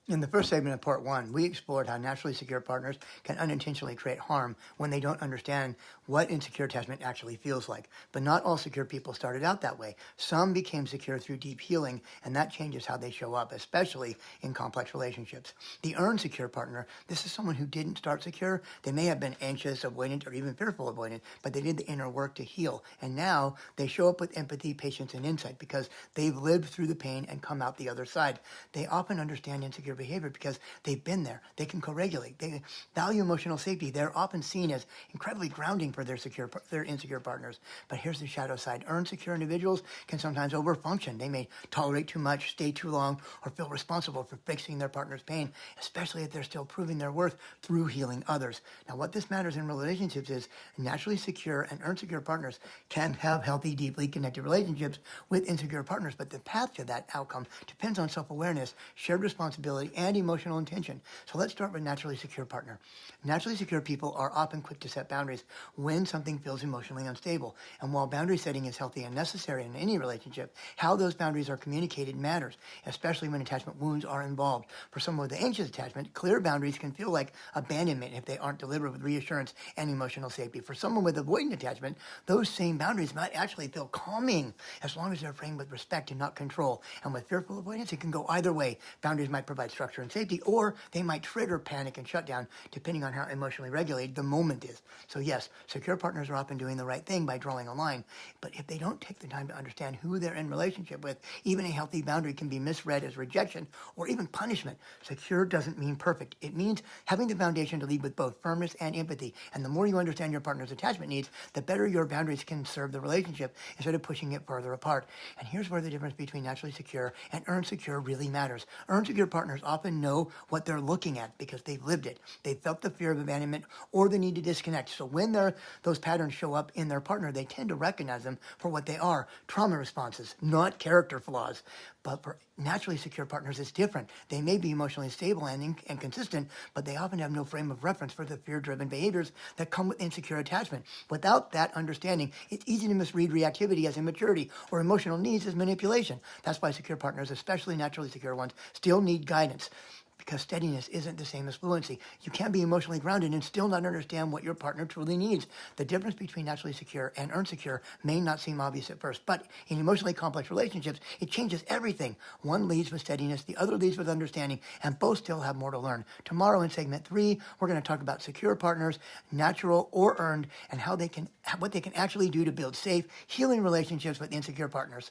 In the first segment of part one, we explored how naturally secure partners can unintentionally create harm when they don't understand what insecure attachment actually feels like. But not all secure people started out that way. Some became secure through deep healing, and that changes how they show up, especially in complex relationships. The earned secure partner, this is someone who didn't start secure. They may have been anxious, avoidant, or even fearful avoidant, but they did the inner work to heal. And now they show up with empathy, patience, and insight because they've lived through the pain and come out the other side. They often understand insecure behavior because they've been there. They can co-regulate. They value emotional safety. They're often seen as incredibly grounding for their insecure partners. But here's the shadow side. Earned secure individuals can sometimes overfunction. They may tolerate too much, stay too long, or feel responsible for fixing their partner's pain, especially if they're still proving their worth through healing others. Now, what this matters in relationships is naturally secure and earned secure partners can have healthy, deeply connected relationships with insecure partners, but the path to that outcome depends on self-awareness, shared responsibility, and emotional intention. So let's start with naturally secure partner. Naturally secure people are often quick to set boundaries when something feels emotionally unstable. And while boundary setting is healthy and necessary in any relationship, how those boundaries are communicated matters, especially when attachment wounds are involved. For someone with anxious attachment, clear boundaries can feel like abandonment if they aren't delivered with reassurance and emotional safety. For someone with avoidant attachment, those same boundaries might actually feel calming as long as they're framed with respect and not control. And with fearful avoidance, it can go either way. Boundaries might provide structure and safety, or they might trigger panic and shutdown, depending on how emotionally regulated the moment is. So yes, secure partners are often doing the right thing by drawing a line, but if they don't take the time to understand who they're in relationship with, even a healthy boundary can be misread as rejection or even punishment. Secure doesn't mean perfect. It means having the foundation to lead with both firmness and empathy. And the more you understand your partner's attachment needs, the better your boundaries can serve the relationship instead of pushing it further apart. And here's where the difference between naturally secure and earned secure really matters. Earned secure partners often know what they're looking at because they've lived it. They've felt the fear of abandonment or the need to disconnect. So when those patterns show up in their partner, they tend to recognize them for what they are, trauma responses, not character flaws. But for naturally secure partners, it's different. They may be emotionally stable and consistent, but they often have no frame of reference for the fear-driven behaviors that come with insecure attachment. Without that understanding, it's easy to misread reactivity as immaturity or emotional needs as manipulation. That's why secure partners, especially naturally secure ones, still need guidance, because steadiness isn't the same as fluency. You can't be emotionally grounded and still not understand what your partner truly needs. The difference between naturally secure and earned secure may not seem obvious at first, but in emotionally complex relationships, it changes everything. One leads with steadiness, the other leads with understanding, and both still have more to learn. Tomorrow in segment 3, we're going to talk about secure partners, natural or earned, and what they can actually do to build safe, healing relationships with insecure partners.